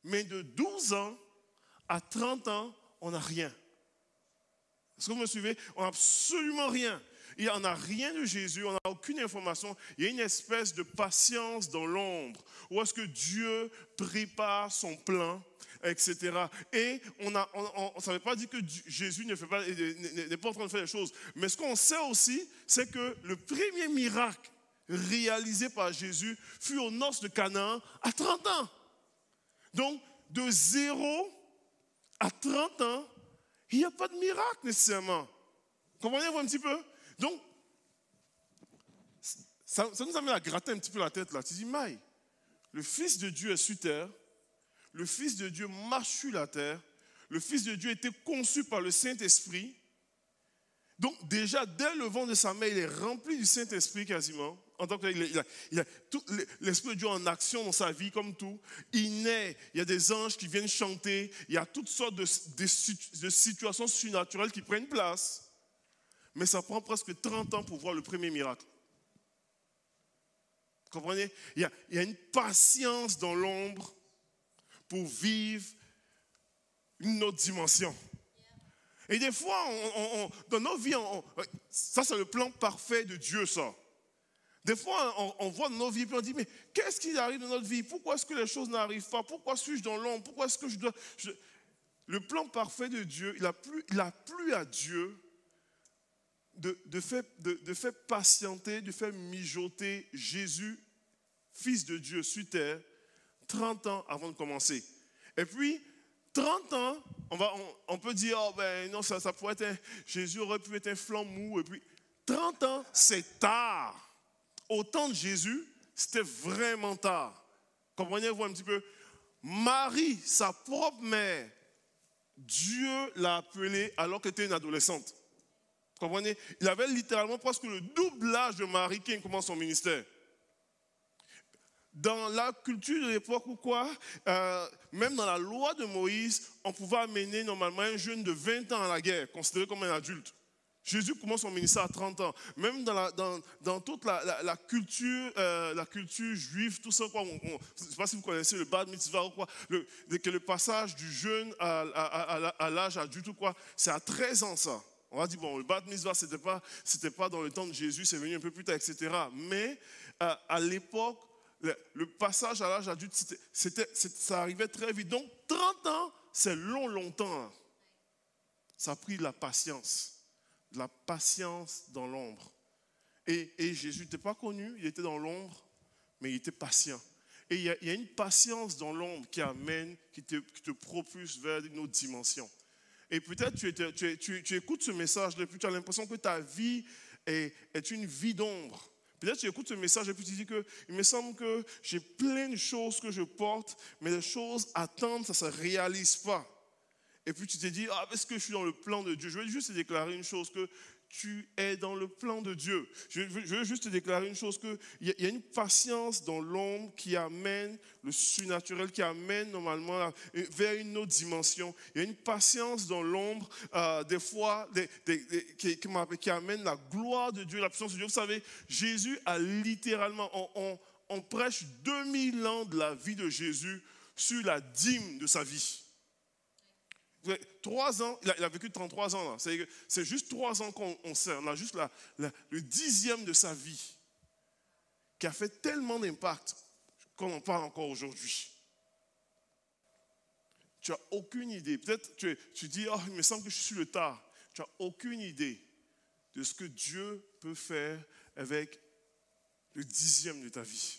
Mais de 12 ans à 30 ans, on n'a rien. Est-ce que vous me suivez? On n'a absolument rien. Il n'y en a rien de Jésus, on n'a aucune information. Il y a une espèce de patience dans l'ombre, où est-ce que Dieu prépare son plan, etc. Et ça ne veut pas dire que Jésus n'est pas en train de faire les choses. Mais ce qu'on sait aussi, c'est que le premier miracle réalisé par Jésus fut aux noces de Canaan à 30 ans. Donc, de 0 à 30 ans, il n'y a pas de miracle nécessairement. Comprenez-vous un petit peu? Donc, ça nous amène à gratter un petit peu la tête là. Tu dis, Maï, le Fils de Dieu est sur terre, le Fils de Dieu marche sur la terre, le Fils de Dieu était conçu par le Saint-Esprit. Donc déjà, dès le ventre de sa mère, il est rempli du Saint-Esprit quasiment. En tant que il a tout l'Esprit de Dieu en action dans sa vie comme tout. Il naît, il y a des anges qui viennent chanter, il y a toutes sortes de situations surnaturelles qui prennent place. Mais ça prend presque 30 ans pour voir le premier miracle. Vous comprenez? Il y a une patience dans l'ombre pour vivre une autre dimension. Et des fois, dans nos vies, ça c'est le plan parfait de Dieu, ça. Des fois, on voit nos vies et on dit, mais qu'est-ce qui arrive dans notre vie? Pourquoi est-ce que les choses n'arrivent pas? Pourquoi suis-je dans l'ombre? Pourquoi est-ce que je dois... Le plan parfait de Dieu, il a plu à Dieu de faire patienter, de faire mijoter Jésus, Fils de Dieu, sur terre, 30 ans avant de commencer. Et puis, 30 ans, on peut dire, oh ben non, ça pourrait être Jésus aurait pu être un flanc mou. Et puis, 30 ans, c'est tard. Au temps de Jésus, c'était vraiment tard. Comprenez-vous un petit peu? Marie, sa propre mère, Dieu l'a appelée alors qu'elle était une adolescente. Vous comprenez? Il avait littéralement presque le double âge de Marie qui commence son ministère. Dans la culture de l'époque ou quoi, même dans la loi de Moïse, on pouvait amener normalement un jeune de 20 ans à la guerre, considéré comme un adulte. Jésus commence son ministère à 30 ans. Même dans toute la culture juive, tout ça, quoi, je ne sais pas si vous connaissez le Bat Mitzvah ou quoi, que le passage du jeune à l'âge adulte ou quoi, c'est à 13 ans ça. On va dire, bon, le Bat Mitzvah, c'était pas dans le temps de Jésus, c'est venu un peu plus tard, etc. Mais à l'époque, le passage à l'âge adulte, ça arrivait très vite. Donc, 30 ans, c'est longtemps. Hein. Ça a pris de la patience dans l'ombre. Et Jésus n'était pas connu, il était dans l'ombre, mais il était patient. Et il y a une patience dans l'ombre qui te propulse vers une autre dimension. Et peut-être tu écoutes ce message, et puis tu as l'impression que ta vie est une vie d'ombre. Peut-être tu écoutes ce message et puis tu dis que il me semble que j'ai plein de choses que je porte, mais les choses attendent, ça ne se réalise pas. Et puis tu te dis, est-ce que je suis dans le plan de Dieu? Je veux juste te déclarer une chose, que tu es dans le plan de Dieu. Je veux juste te déclarer une chose, qu'il y a une patience dans l'ombre qui amène le surnaturel, qui amène normalement vers une autre dimension. Il y a une patience dans l'ombre, des fois, qui amène la gloire de Dieu, la puissance de Dieu. Vous savez, Jésus a littéralement, on prêche 2000 ans de la vie de Jésus sur la dîme de sa vie. 3 ans, il a vécu 33 ans. Là. C'est juste 3 ans qu'on sait. On a juste le 10e de sa vie qui a fait tellement d'impact qu'on en parle encore aujourd'hui. Tu n'as aucune idée. Peut-être tu dis, il me semble que je suis sur le tard. Tu n'as aucune idée de ce que Dieu peut faire avec le 10e de ta vie.